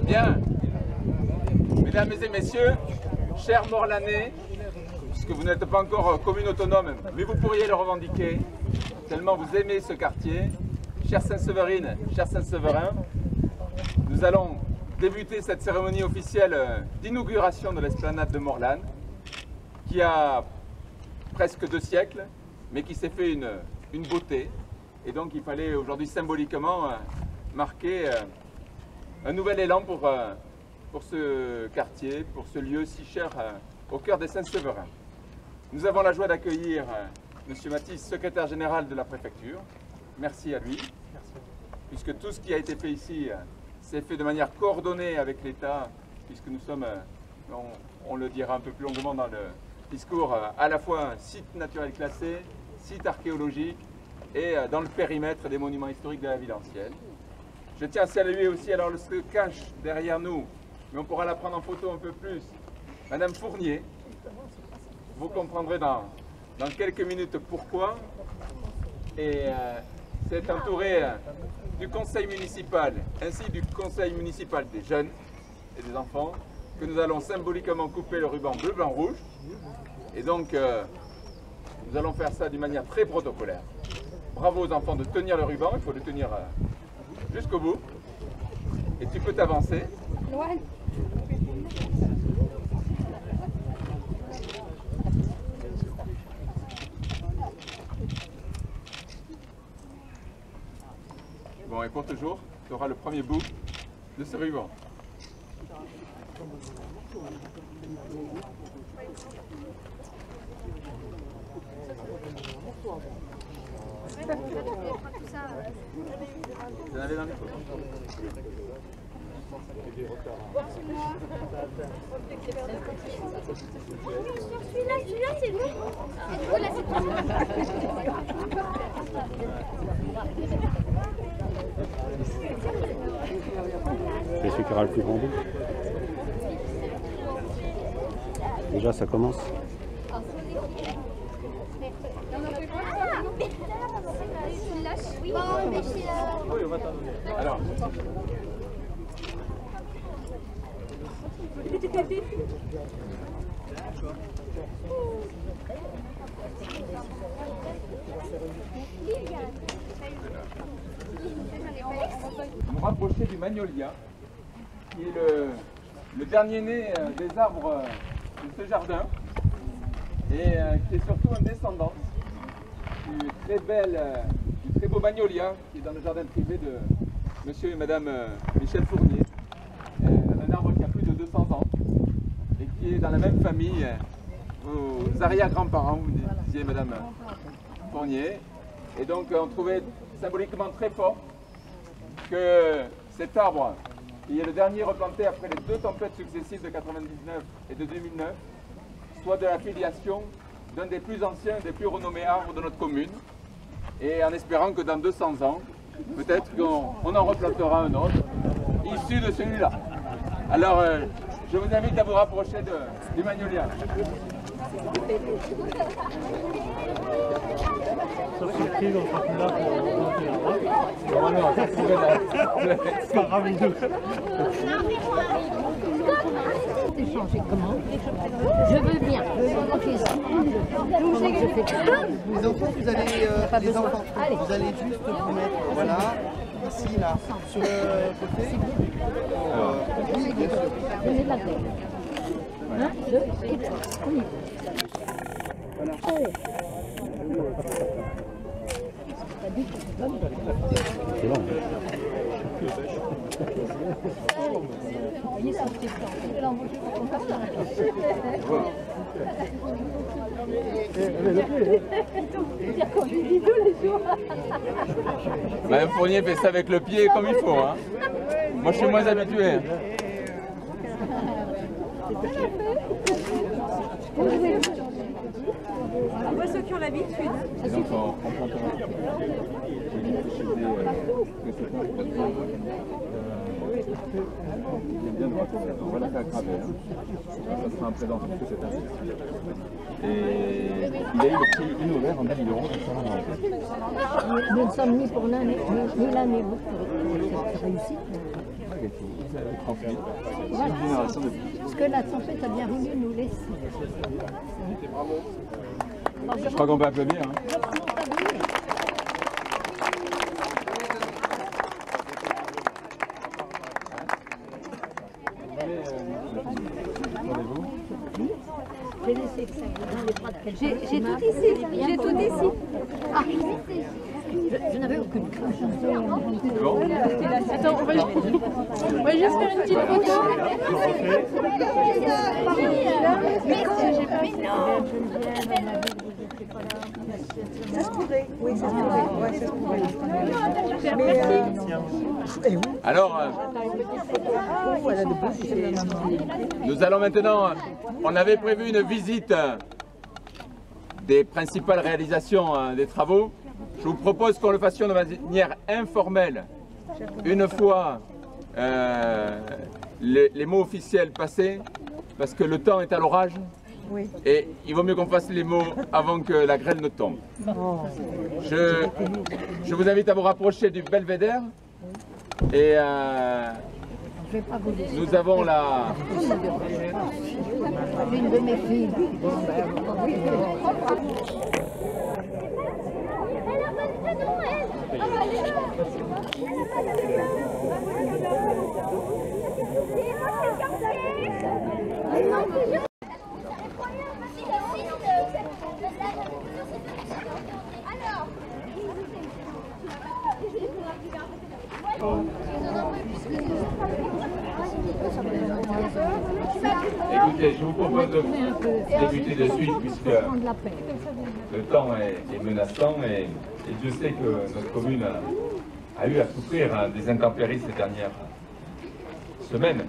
Bien, mesdames et messieurs, chers Morlanais, puisque vous n'êtes pas encore commune autonome, mais vous pourriez le revendiquer, tellement vous aimez ce quartier, chère Sainte-Séverine, cher Saint-Séverin, nous allons débuter cette cérémonie officielle d'inauguration de l'esplanade de Morlane, qui a presque 2 siècles, mais qui s'est fait une beauté. Et donc il fallait aujourd'hui symboliquement marquer un nouvel élan pour ce quartier, pour ce lieu si cher au cœur des Saint-Séverins. Nous avons la joie d'accueillir M. Mathis, secrétaire général de la préfecture. Merci à lui, puisque tout ce qui a été fait ici s'est fait de manière coordonnée avec l'État, puisque nous sommes, on le dira un peu plus longuement dans le discours, à la fois site naturel classé, site archéologique et dans le périmètre des monuments historiques de la ville ancienne. Je tiens à saluer aussi, alors ce que cache derrière nous, mais on pourra la prendre en photo un peu plus, Madame Fournier. Vous comprendrez dans quelques minutes pourquoi. Et c'est entouré du conseil municipal, ainsi du conseil municipal des jeunes et des enfants, que nous allons symboliquement couper le ruban bleu, blanc, rouge. Et donc, nous allons faire ça d'une manière très protocolaire. Bravo aux enfants de tenir le ruban, il faut le tenir jusqu'au bout. Et tu peux t'avancer. Bon, et pour toujours, tu auras le premier bout de ce ruban. Vous en avez dans les photos. Celui-là, c'est lui. Voilà, c'est C'est celui qui aura le plus grand bout. Déjà, ça commence. Alors. Vous rapprochez du magnolia, qui est le dernier né des arbres de ce jardin, et qui est surtout un descendant du très beau magnolia qui est dans le jardin privé de monsieur et madame Michel Fournier. Un arbre qui a plus de 200 ans et qui est dans la même famille aux arrière-grands-parents, vous disiez madame Fournier. Et donc on trouvait symboliquement très fort que cet arbre, qui est le dernier replanté après les 2 tempêtes successives de 99 et de 2009, soit de la filiation d'un des plus anciens, des plus renommés arbres de notre commune, et en espérant que dans 200 ans, peut-être qu'on en replantera un autre, issu de celui-là. Alors, je vous invite à vous rapprocher du magnolia. Sauf surprise, on sera plus là pour Non, c'est pas grave, changer comment? Je veux bien. Comment je fais? Les enfants, vous allez juste vous mettre, voilà, ici, là, sur le côté. Oui, bien sûr. Donnez de la tête. 1, 2, et 3. On y va. C'est long. Madame Fournier fait ça avec le pied comme il faut. Hein. Moi, je suis moins habitué. On voit ceux qui ont l'habitude. Donc, on on va la faire graver. Ça sera un présent parce que c'est ainsi. Et il a eu le prix Innover en 2011. Nous ne sommes ni pour l'un ni l'un ni l'autre pour cette réussite. Vous avez transmis une génération de... Parce que la tempête a bien voulu nous laisser. Je crois qu'on peut applaudir. Hein. J'ai laissé que ça dans les bras de quelqu'un. J'ai tout ici. J'ai tout ici. Ah, je n'avais aucune. C'est bon? Attends, on va juste faire une petite photo. Ça se pourrait, oui, ça se pourrait. Ouais, ça se pourrait. Alors, nous allons maintenant, on avait prévu une visite des principales réalisations des travaux. Je vous propose qu'on le fassions de manière informelle, une fois les mots officiels passés, parce que le temps est à l'orage. Oui. Et il vaut mieux qu'on fasse les mots avant que la grêle ne tombe. Je vous invite à vous rapprocher du belvédère. Et nous avons la... L'une de mes filles. Écoutez, je vous propose de débuter de suite puisque le temps est menaçant et Dieu sait que notre commune a eu à souffrir des intempéries ces dernières semaines.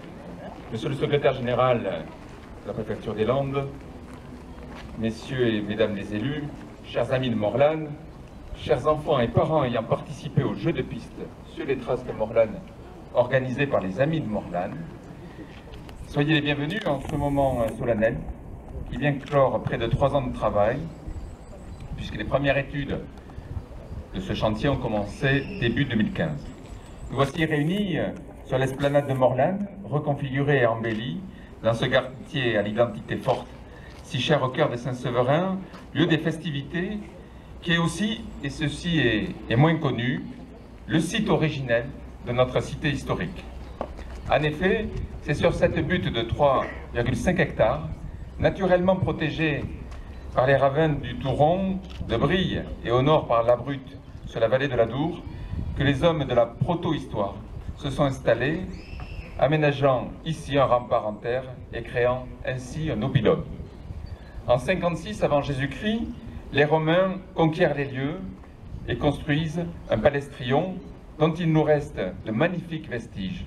Monsieur le secrétaire général de la préfecture des Landes, messieurs et mesdames les élus, chers amis de Morlanes, chers enfants et parents ayant participé au jeu de piste sur les traces de Morlanes organisé par les amis de Morlanes, soyez les bienvenus en ce moment solennel qui vient clore près de 3 ans de travail, puisque les premières études de ce chantier ont commencé début 2015. Nous voici réunis sur l'esplanade de Morlanes, reconfigurée et embellie dans ce quartier à l'identité forte, si cher au cœur de Saint-Séverin, lieu des festivités, qui est aussi, et ceci est moins connu, le site originel de notre cité historique. En effet, c'est sur cette butte de 3,5 hectares, naturellement protégée par les ravins du Touron, de Brille et au nord par la Brute sur la vallée de la Dour, que les hommes de la proto-histoire se sont installés, aménageant ici un rempart en terre et créant ainsi un oppidum. En 56 avant Jésus-Christ, les Romains conquièrent les lieux et construisent un palestrion dont il nous reste de magnifiques vestiges.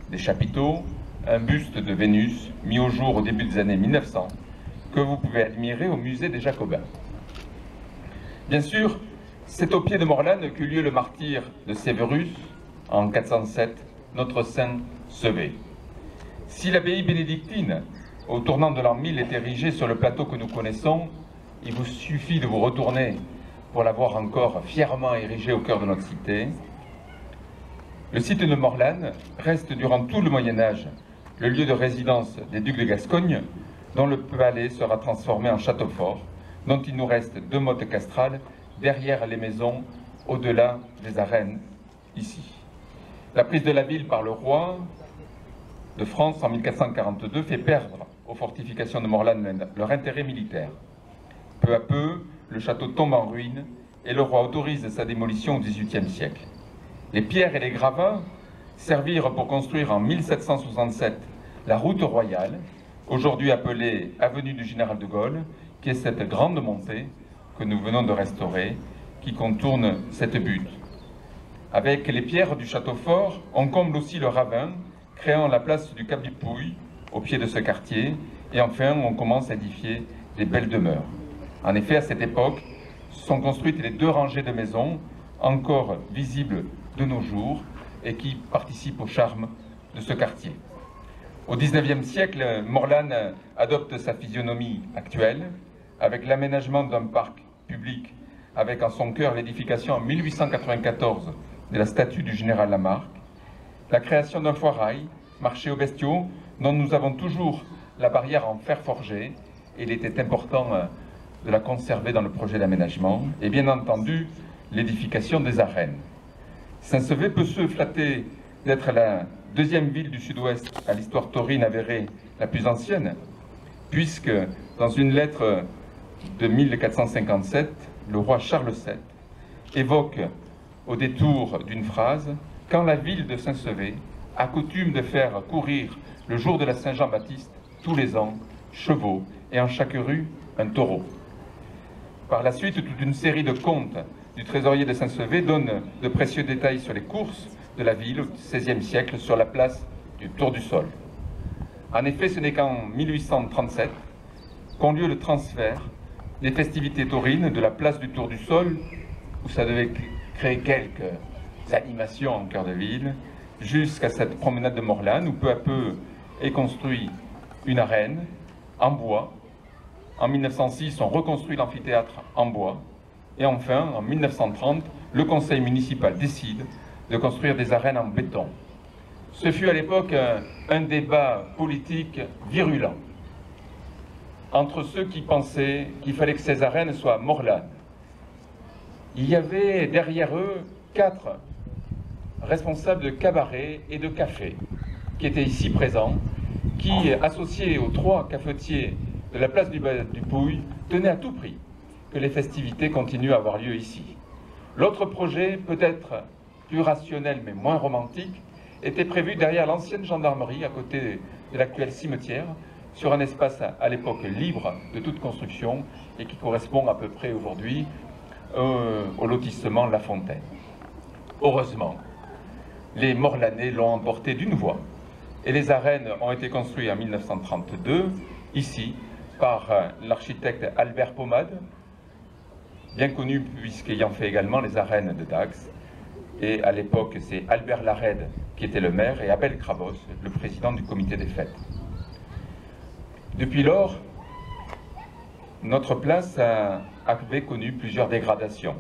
Des chapiteaux, un buste de Vénus mis au jour au début des années 1900 que vous pouvez admirer au musée des Jacobins. Bien sûr, c'est au pied de Morlanes qu'eut lieu le martyre de Sévérus en 407, notre saint Sevé. Si l'abbaye bénédictine, au tournant de l'an 1000, est érigée sur le plateau que nous connaissons, il vous suffit de vous retourner pour la voir encore fièrement érigée au cœur de notre cité. Le site de Morlanes reste durant tout le Moyen-Âge le lieu de résidence des ducs de Gascogne, dont le palais sera transformé en château fort, dont il nous reste 2 mottes castrales derrière les maisons, au-delà des arènes, ici. La prise de la ville par le roi de France en 1442 fait perdre aux fortifications de Morlanes leur intérêt militaire. Peu à peu, le château tombe en ruine et le roi autorise sa démolition au XVIIIe siècle. Les pierres et les gravats servirent pour construire en 1767 la route royale, aujourd'hui appelée avenue du Général de Gaulle, qui est cette grande montée que nous venons de restaurer, qui contourne cette butte. Avec les pierres du château fort, on comble aussi le ravin, créant la place du Cap du Pouille, au pied de ce quartier, et enfin on commence à édifier des belles demeures. En effet, à cette époque, sont construites les 2 rangées de maisons, encore visibles de nos jours, et qui participent au charme de ce quartier. Au XIXe siècle, Morlanes adopte sa physionomie actuelle, avec l'aménagement d'un parc public, avec en son cœur l'édification en 1894 de la statue du général Lamarque, la création d'un foirail, marché aux bestiaux, dont nous avons toujours la barrière en fer forgé, et il était important de la conserver dans le projet d'aménagement, et bien entendu l'édification des arènes. Saint-Sevé peut se flatter d'être la deuxième ville du sud-ouest à l'histoire taurine avérée la plus ancienne, puisque dans une lettre de 1457, le roi Charles VII évoque au détour d'une phrase « Quand la ville de Saint-Sevé a coutume de faire courir le jour de la Saint-Jean-Baptiste, tous les ans, chevaux et en chaque rue, un taureau ». Par la suite, toute une série de contes du trésorier de Saint-Sevé donne de précieux détails sur les courses de la ville au XVIe siècle sur la place du Tour du Sol. En effet, ce n'est qu'en 1837 qu'ont lieu le transfert des festivités taurines de la place du Tour du Sol, où ça devait créer quelques animations en cœur de ville, jusqu'à cette promenade de Morlanes, où peu à peu est construit une arène en bois. En 1906, on reconstruit l'amphithéâtre en bois. Et enfin, en 1930, le conseil municipal décide de construire des arènes en béton. Ce fut à l'époque un débat politique virulent entre ceux qui pensaient qu'il fallait que ces arènes soient morlanes. Il y avait derrière eux 4 responsables de cabarets et de cafés qui étaient ici présents, qui, associés aux 3 cafetiers de la place du Pouille, tenaient à tout prix que les festivités continuent à avoir lieu ici. L'autre projet, peut-être plus rationnel mais moins romantique, était prévu derrière l'ancienne gendarmerie, à côté de l'actuel cimetière, sur un espace à l'époque libre de toute construction et qui correspond à peu près aujourd'hui au lotissement La Fontaine. Heureusement, les Morlanais l'ont emporté d'une voix et les arènes ont été construites en 1932, ici, par l'architecte Albert Pomade, bien connu puisqu'ayant fait également les arènes de Dax. Et à l'époque, c'est Albert Larède qui était le maire et Abel Crabos, le président du comité des fêtes. Depuis lors, notre place avait connu plusieurs dégradations.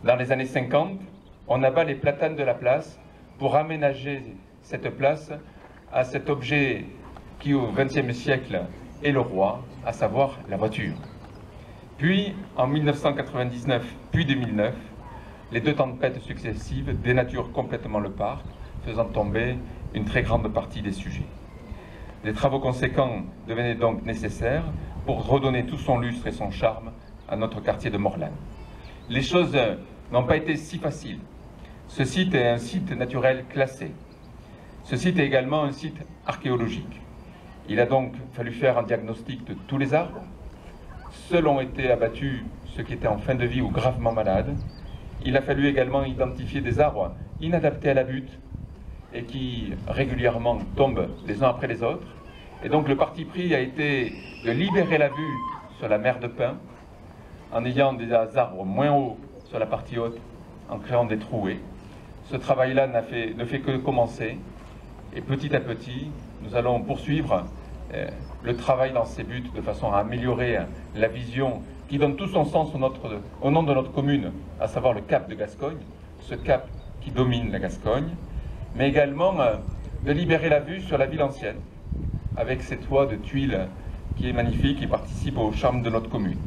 Dans les années 50, on abat les platanes de la place pour aménager cette place à cet objet qui, au XXe siècle, est le roi, à savoir la voiture. Puis, en 1999, puis 2009, les 2 tempêtes successives dénaturent complètement le parc, faisant tomber une très grande partie des sujets. Des travaux conséquents devenaient donc nécessaires pour redonner tout son lustre et son charme à notre quartier de Morlanes. Les choses n'ont pas été si faciles. Ce site est un site naturel classé. Ce site est également un site archéologique. Il a donc fallu faire un diagnostic de tous les arbres. Seuls ont été abattus ceux qui étaient en fin de vie ou gravement malades. Il a fallu également identifier des arbres inadaptés à la butte et qui régulièrement tombent les uns après les autres. Et donc le parti pris a été de libérer la vue sur la mer de pin en ayant des arbres moins hauts sur la partie haute, en créant des trouées. Ce travail-là ne fait que commencer et petit à petit, nous allons poursuivre le travail dans ces buts de façon à améliorer la vision qui donne tout son sens au nom de notre commune, à savoir le cap de Gascogne, ce cap qui domine la Gascogne, mais également de libérer la vue sur la ville ancienne, avec ces toits de tuiles qui est magnifique et participe au charme de notre commune.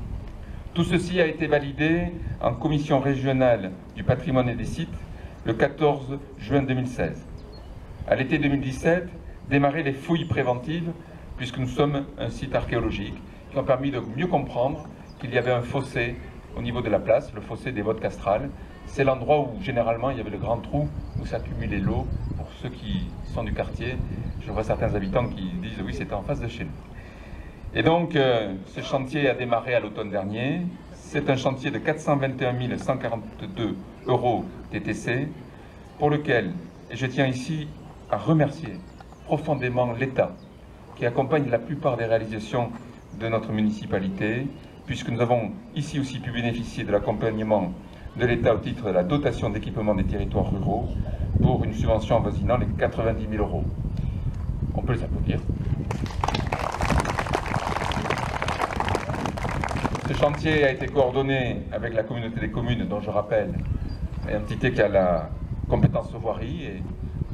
Tout ceci a été validé en commission régionale du patrimoine et des sites le 14 juin 2016. À l'été 2017, démarraient les fouilles préventives, puisque nous sommes un site archéologique, qui ont permis de mieux comprendre qu'il y avait un fossé au niveau de la place, le fossé des Vottes castrales. C'est l'endroit où généralement il y avait le grand trou où s'accumulait l'eau. Pour ceux qui sont du quartier, je vois certains habitants qui disent oui, c'était en face de chez nous. Et donc ce chantier a démarré à l'automne dernier. C'est un chantier de 421 142 € TTC pour lequel, et je tiens ici à remercier profondément l'État qui accompagne la plupart des réalisations de notre municipalité, puisque nous avons ici aussi pu bénéficier de l'accompagnement de l'État au titre de la dotation d'équipement des territoires ruraux pour une subvention avoisinant les 90 000 €. On peut les applaudir. Ce chantier a été coordonné avec la communauté des communes, dont je rappelle, est une entité qui a la compétence voirie, et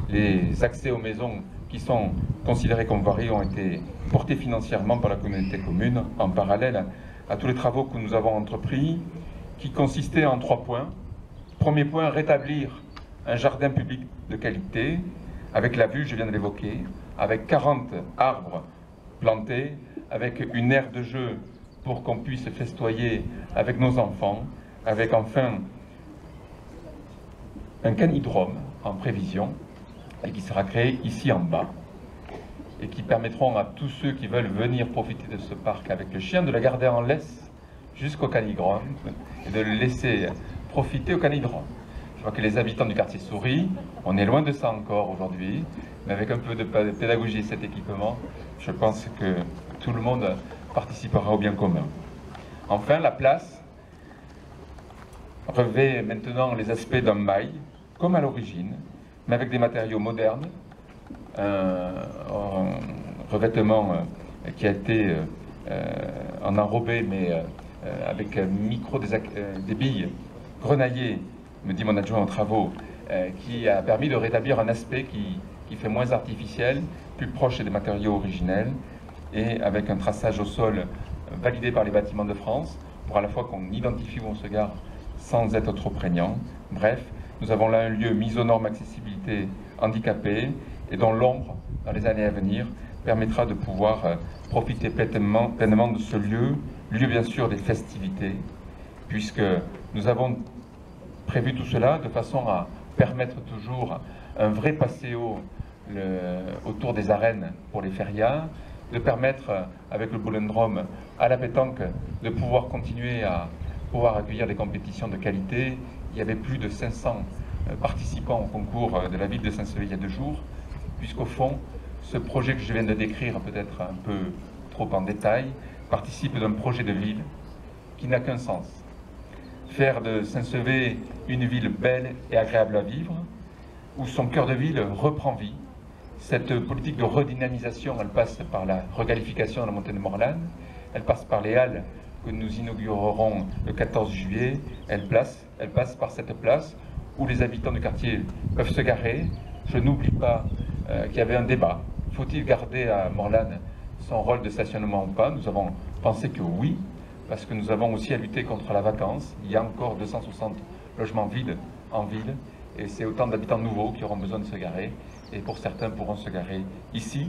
Les accès aux maisons qui sont considérés comme voiries ont été portés financièrement par la communauté commune en parallèle à tous les travaux que nous avons entrepris qui consistaient en 3 points. Premier point, rétablir un jardin public de qualité avec la vue, je viens de l'évoquer, avec 40 arbres plantés, avec une aire de jeu pour qu'on puisse festoyer avec nos enfants, avec enfin un canidrome en prévision et qui sera créé ici en bas et qui permettront à tous ceux qui veulent venir profiter de ce parc avec le chien de le garder en laisse jusqu'au canidrome et de le laisser profiter au canidrome. Je vois que les habitants du quartier sourient, on est loin de ça encore aujourd'hui, mais avec un peu de pédagogie et cet équipement, je pense que tout le monde participera au bien commun. Enfin, la place revêt maintenant les aspects d'un mail, comme à l'origine, mais avec des matériaux modernes, un revêtement qui a été en enrobé, mais avec des billes grenaillées, me dit mon adjoint aux travaux, qui a permis de rétablir un aspect qui fait moins artificiel, plus proche des matériaux originels, et avec un traçage au sol validé par les Bâtiments de France, pour à la fois qu'on identifie où on se gare sans être trop prégnant. Bref, nous avons là un lieu mis aux normes accessibilité handicapée et dont l'ombre, dans les années à venir, permettra de pouvoir profiter pleinement de ce lieu bien sûr des festivités, puisque nous avons prévu tout cela de façon à permettre toujours un vrai passéo autour des arènes pour les férias, de permettre avec le boulendrome à la pétanque de pouvoir continuer à pouvoir accueillir des compétitions de qualité. Il y avait plus de 500 participants au concours de la ville de Saint-Sevé il y a 2 jours, puisqu'au fond, ce projet que je viens de décrire, peut-être un peu trop en détail, participe d'un projet de ville qui n'a qu'un sens. Faire de Saint-Sevé une ville belle et agréable à vivre, où son cœur de ville reprend vie. Cette politique de redynamisation, elle passe par la requalification de la montée de Morlane, elle passe par les halles que nous inaugurerons le 14 juillet, elle passe par cette place où les habitants du quartier peuvent se garer. Je n'oublie pas qu'il y avait un débat. Faut-il garder à Morlane son rôle de stationnement ou pas? Nous avons pensé que oui, parce que nous avons aussi à lutter contre la vacance. Il y a encore 260 logements vides en ville, et c'est autant d'habitants nouveaux qui auront besoin de se garer, et pour certains pourront se garer ici.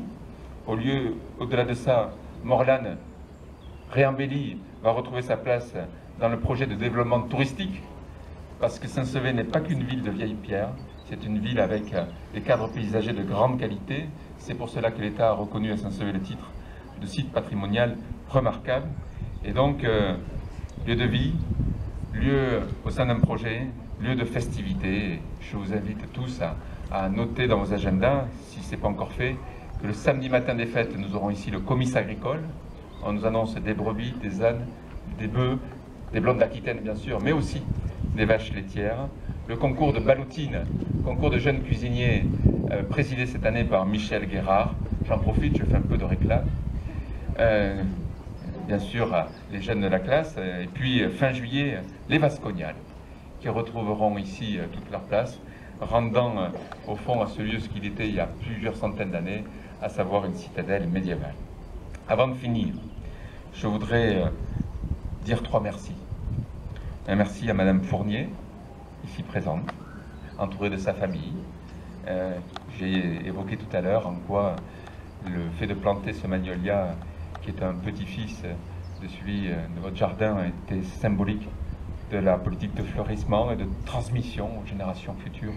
Au-delà de ça, Morlane réembellie va retrouver sa place dans le projet de développement touristique, parce que Saint-Sevé n'est pas qu'une ville de vieilles pierres, c'est une ville avec des cadres paysagers de grande qualité. C'est pour cela que l'État a reconnu à Saint-Sevé le titre de site patrimonial remarquable. Et donc, lieu de vie, lieu au sein d'un projet, lieu de festivité. Je vous invite tous à noter dans vos agendas, si ce n'est pas encore fait, que le samedi matin des fêtes, nous aurons ici le comice agricole. On nous annonce des brebis, des ânes, des bœufs, des blondes d'Aquitaine bien sûr, mais aussi des vaches laitières. Le concours de balloutine, concours de jeunes cuisiniers, présidé cette année par Michel Guérard. J'en profite, je fais un peu de réclame. Bien sûr, les jeunes de la classe. Et puis, fin juillet, les Vascognales, qui retrouveront ici toute leur place, rendant au fond à ce lieu ce qu'il était il y a plusieurs centaines d'années, à savoir une citadelle médiévale. Avant de finir, je voudrais dire 3 merci. Un merci à Madame Fournier, ici présente, entourée de sa famille. J'ai évoqué tout à l'heure en quoi le fait de planter ce magnolia, qui est un petit-fils de celui de votre jardin, était symbolique de la politique de fleurissement et de transmission aux générations futures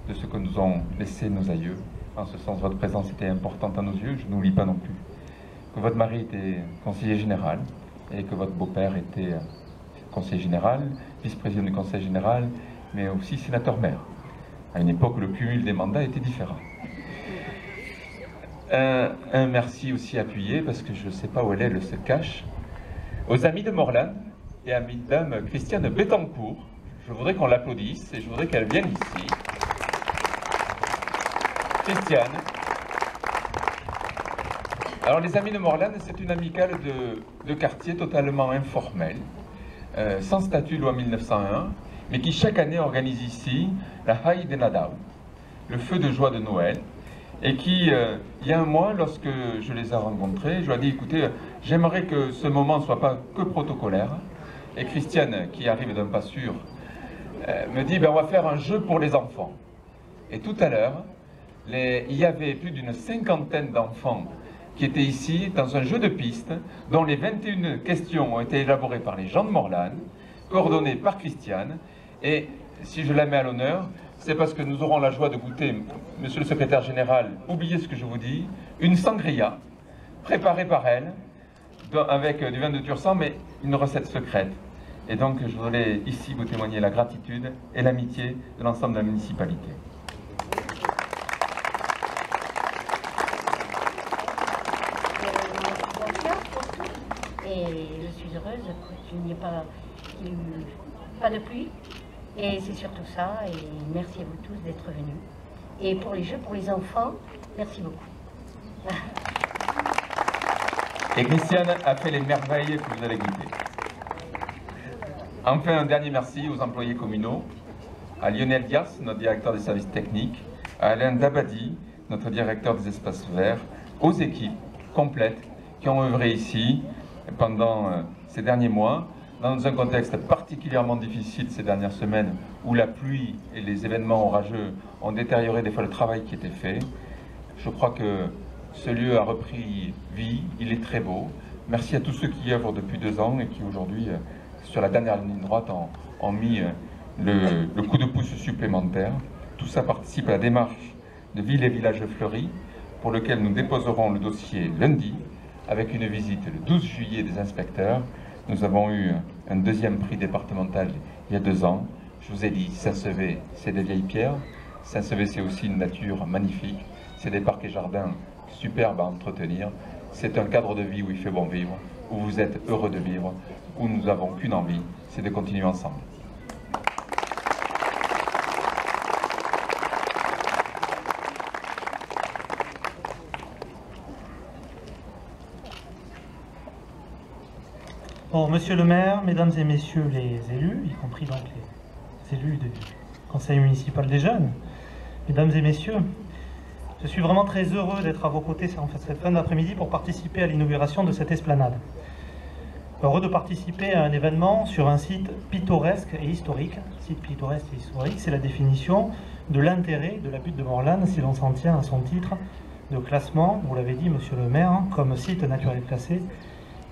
de ce que nous ont laissé nos aïeux. En ce sens, votre présence était importante à nos yeux. Je n'oublie pas non plus que votre mari était conseiller général et que votre beau-père était conseiller général, vice-président du conseil général, mais aussi sénateur-maire. À une époque où le cumul des mandats était différent. Un merci aussi appuyé, parce que je ne sais pas où elle se cache, aux amis de Morlane et à Madame Christiane Bettencourt. Je voudrais qu'on l'applaudisse et je voudrais qu'elle vienne ici. Christiane. Alors les amis de Morlane, c'est une amicale de quartier totalement informelle, sans statut loi 1901, mais qui chaque année organise ici la Haï de Nadao. le feu de joie de Noël, et qui, il y a un mois, lorsque je les ai rencontrés, je leur ai dit, écoutez, j'aimerais que ce moment ne soit pas que protocolaire. Et Christiane, qui arrive d'un pas sûr, me dit, on va faire un jeu pour les enfants. Et tout à l'heure, il y avait plus d'une 50aine d'enfants qui étaient ici dans un jeu de piste, dont les 21 questions ont été élaborées par les gens de Morlan, coordonnées par Christiane. Et si je la mets à l'honneur, c'est parce que nous aurons la joie de goûter, monsieur le secrétaire général, oubliez ce que je vous dis, une sangria préparée par elle, avec du vin de Tursan, mais une recette secrète. Et donc je voulais ici vous témoigner la gratitude et l'amitié de l'ensemble de la municipalité. Et je suis heureuse qu'il n'y ait pas de pluie. Et c'est surtout ça, et merci à vous tous d'être venus. Et pour les jeux, pour les enfants, merci beaucoup. Et Christiane a fait les merveilles que vous allez goûter. Enfin, un dernier merci aux employés communaux, à Lionel Dias, notre directeur des services techniques, à Alain Dabadi, notre directeur des espaces verts, aux équipes complètes qui ont œuvré ici pendant ces derniers mois, dans un contexte particulièrement difficile ces dernières semaines où la pluie et les événements orageux ont détérioré des fois le travail qui était fait. Je crois que ce lieu a repris vie, il est très beau. Merci à tous ceux qui y œuvrent depuis 2 ans et qui aujourd'hui, sur la dernière ligne droite, ont mis le coup de pouce supplémentaire. Tout ça participe à la démarche de Villes et Villages Fleuris, pour lequel nous déposerons le dossier lundi, avec une visite le 12 juillet des inspecteurs. Nous avons eu un 2e prix départemental il y a 2 ans. Je vous ai dit, Saint-Sevé, c'est des vieilles pierres. Saint-Sevé, c'est aussi une nature magnifique. C'est des parcs et jardins superbes à entretenir. C'est un cadre de vie où il fait bon vivre, où vous êtes heureux de vivre, où nous n'avons qu'une envie, c'est de continuer ensemble. Bon, monsieur le maire, mesdames et messieurs les élus, y compris donc les élus du conseil municipal des jeunes, mesdames et messieurs, je suis vraiment très heureux d'être à vos côtés en cette fin d'après-midi pour participer à l'inauguration de cette esplanade. Heureux de participer à un événement sur un site pittoresque et historique. Site pittoresque et historique, c'est la définition de l'intérêt de la butte de Morlan si l'on s'en tient à son titre de classement, vous l'avez dit monsieur le maire, comme site naturel classé,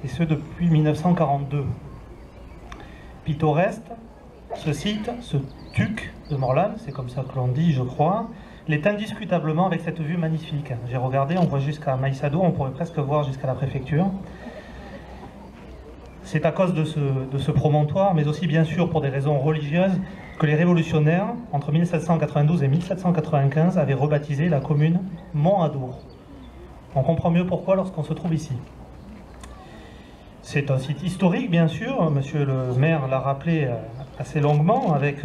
et ce depuis 1942. Pittoresque, ce site, ce tuc de Morlan, c'est comme ça que l'on dit je crois, l'est indiscutablement avec cette vue magnifique. J'ai regardé, on voit jusqu'à Maïsado, on pourrait presque voir jusqu'à la préfecture. C'est à cause de ce promontoire, mais aussi bien sûr pour des raisons religieuses, que les révolutionnaires, entre 1792 et 1795, avaient rebaptisé la commune Mont-Adour. On comprend mieux pourquoi lorsqu'on se trouve ici. C'est un site historique, bien sûr, monsieur le maire l'a rappelé assez longuement, avec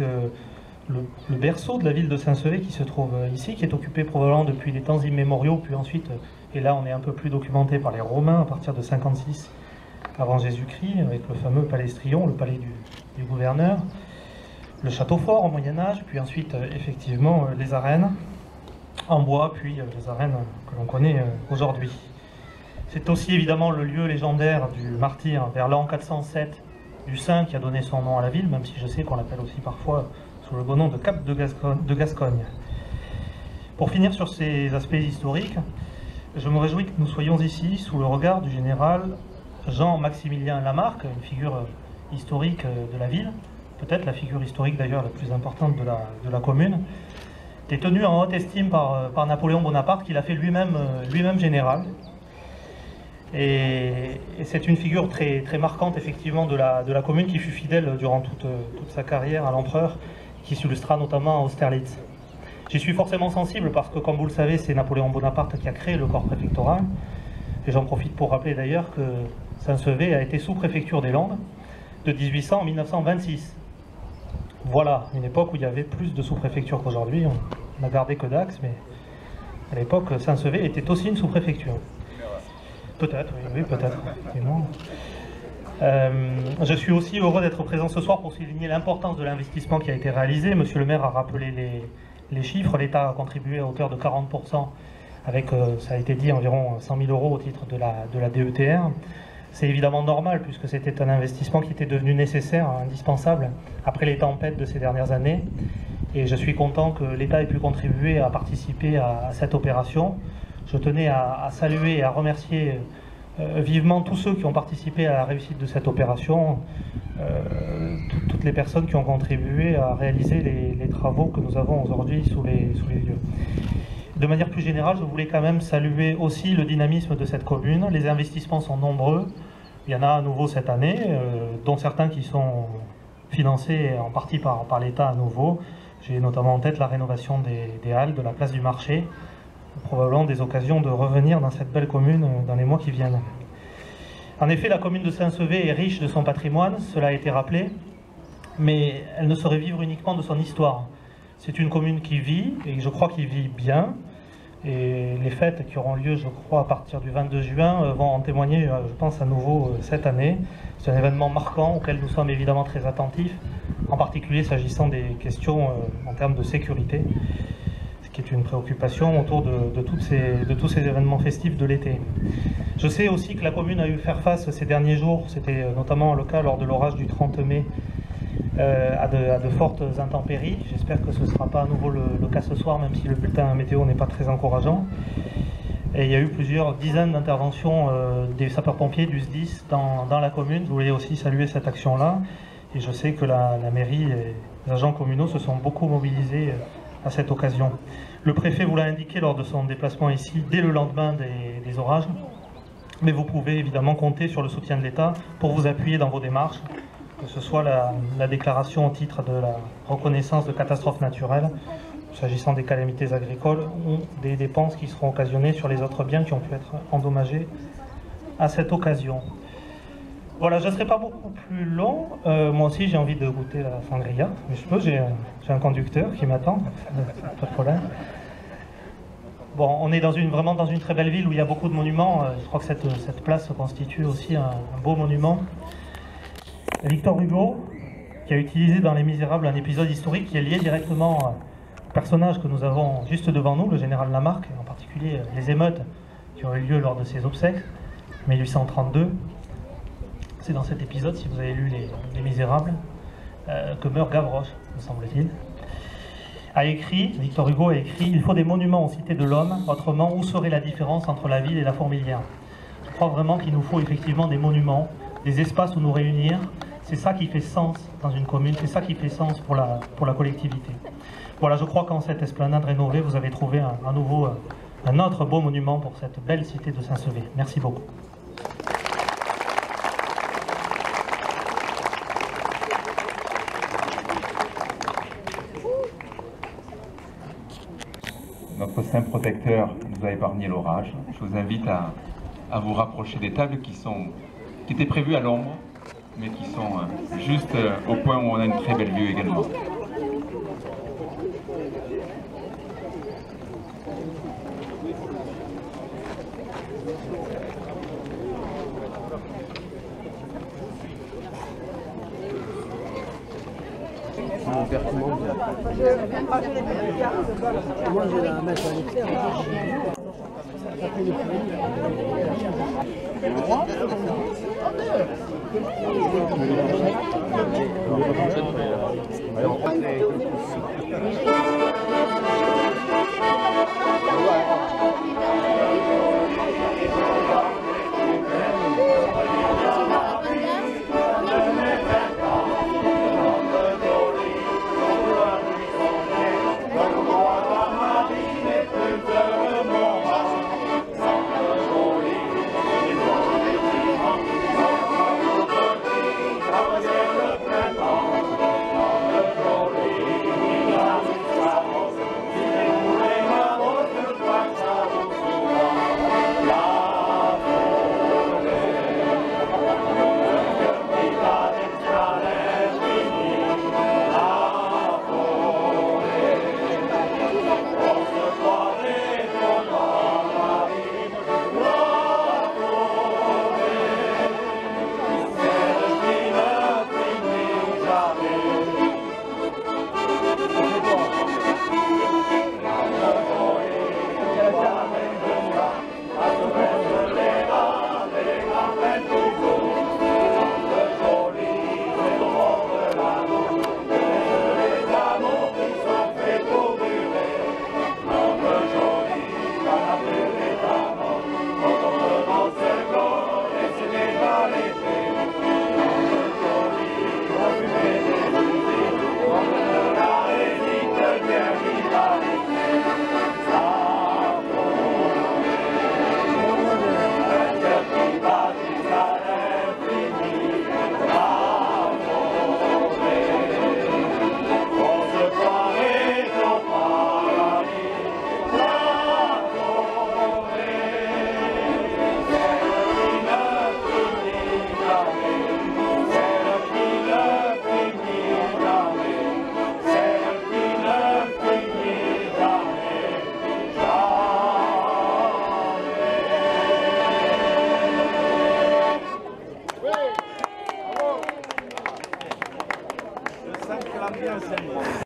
le berceau de la ville de Saint-Sevé qui se trouve ici, qui est occupé probablement depuis les temps immémoriaux, puis ensuite, et là on est un peu plus documenté par les Romains à partir de 56 avant Jésus-Christ, avec le fameux Palestrion, le palais du gouverneur, le château fort au Moyen-Âge, puis ensuite effectivement les arènes en bois, puis les arènes que l'on connaît aujourd'hui. C'est aussi évidemment le lieu légendaire du martyr vers l'an 407 du saint qui a donné son nom à la ville, même si je sais qu'on l'appelle aussi parfois sous le beau nom de Cap de Gascogne. Pour finir sur ces aspects historiques, je me réjouis que nous soyons ici sous le regard du général Jean-Maximilien Lamarque, une figure historique de la ville, peut-être la figure historique d'ailleurs la plus importante de la commune, est tenu en haute estime par Napoléon Bonaparte, qu'il a fait lui-même général. Et c'est une figure très, très marquante effectivement de la commune qui fut fidèle durant toute sa carrière à l'empereur, qui s'illustra notamment à Austerlitz. J'y suis forcément sensible parce que, comme vous le savez, c'est Napoléon Bonaparte qui a créé le corps préfectoral. Et j'en profite pour rappeler d'ailleurs que Saint-Sevé a été sous-préfecture des Landes de 1800 à 1926. Voilà, une époque où il y avait plus de sous-préfectures qu'aujourd'hui. On n'a gardé que Dax, mais à l'époque, Saint-Sevé était aussi une sous-préfecture. Peut-être, oui, peut-être. Je suis aussi heureux d'être présent ce soir pour souligner l'importance de l'investissement qui a été réalisé. Monsieur le maire a rappelé les chiffres. L'État a contribué à hauteur de 40%, avec, ça a été dit, environ 100 000 € au titre de la DETR. C'est évidemment normal, puisque c'était un investissement qui était devenu nécessaire, indispensable, après les tempêtes de ces dernières années. Et je suis content que l'État ait pu contribuer à participer à cette opération. Je tenais à saluer et à remercier vivement tous ceux qui ont participé à la réussite de cette opération, toutes les personnes qui ont contribué à réaliser les travaux que nous avons aujourd'hui sous les yeux. De manière plus générale, je voulais quand même saluer aussi le dynamisme de cette commune. Les investissements sont nombreux. Il y en a à nouveau cette année, dont certains qui sont financés en partie par l'État à nouveau. J'ai notamment en tête la rénovation des halles, de la place du marché, probablement des occasions de revenir dans cette belle commune dans les mois qui viennent. En effet, la commune de Saint-Sevé est riche de son patrimoine, cela a été rappelé, mais elle ne saurait vivre uniquement de son histoire. C'est une commune qui vit, et je crois qu'il vit bien, et les fêtes qui auront lieu, je crois, à partir du 22 juin vont en témoigner, je pense, à nouveau cette année. C'est un événement marquant auquel nous sommes évidemment très attentifs, en particulier s'agissant des questions en termes de sécurité, ce qui est une préoccupation autour de tous ces événements festifs de l'été. Je sais aussi que la commune a eu à faire face ces derniers jours, c'était notamment le cas lors de l'orage du 30 mai, à de fortes intempéries. J'espère que ce ne sera pas à nouveau le cas ce soir, même si le bulletin météo n'est pas très encourageant. Et il y a eu plusieurs dizaines d'interventions des sapeurs-pompiers du SDIS dans la commune. Je voulais aussi saluer cette action-là. Et je sais que la mairie et les agents communaux se sont beaucoup mobilisés à cette occasion. Le préfet vous l'a indiqué lors de son déplacement ici, dès le lendemain des orages. Mais vous pouvez évidemment compter sur le soutien de l'État pour vous appuyer dans vos démarches, que ce soit la déclaration au titre de la reconnaissance de catastrophes naturelles, s'agissant des calamités agricoles, ou des dépenses qui seront occasionnées sur les autres biens qui ont pu être endommagés à cette occasion. Voilà, je ne serai pas beaucoup plus long. Moi aussi, j'ai envie de goûter la sangria. Mais je peux, j'ai un conducteur qui m'attend, pas de problème. Bon, on est vraiment dans une très belle ville où il y a beaucoup de monuments. Je crois que cette place constitue aussi un beau monument. Victor Hugo, qui a utilisé dans Les Misérables un épisode historique qui est lié directement au personnage que nous avons juste devant nous, le général Lamarque, en particulier les émeutes qui ont eu lieu lors de ses obsèques, 1832. C'est dans cet épisode, si vous avez lu Les Misérables, que meurt Gavroche, me semble-t-il. Victor Hugo a écrit « Il faut des monuments aux cités de l'homme, autrement, où serait la différence entre la ville et la fourmilière ?» Je crois vraiment qu'il nous faut effectivement des monuments, des espaces où nous réunir. C'est ça qui fait sens dans une commune, c'est ça qui fait sens pour la collectivité. Voilà, je crois qu'en cette esplanade rénovée, vous avez trouvé un autre beau monument pour cette belle cité de Saint-Sevé. Merci beaucoup. Notre saint protecteur nous a épargné l'orage. Je vous invite à vous rapprocher des tables qui étaient prévues à l'ombre, mais qui sont juste au point où on a une très belle vue également. Moi, je vais la mettre à l'extérieur. bien, ça y est.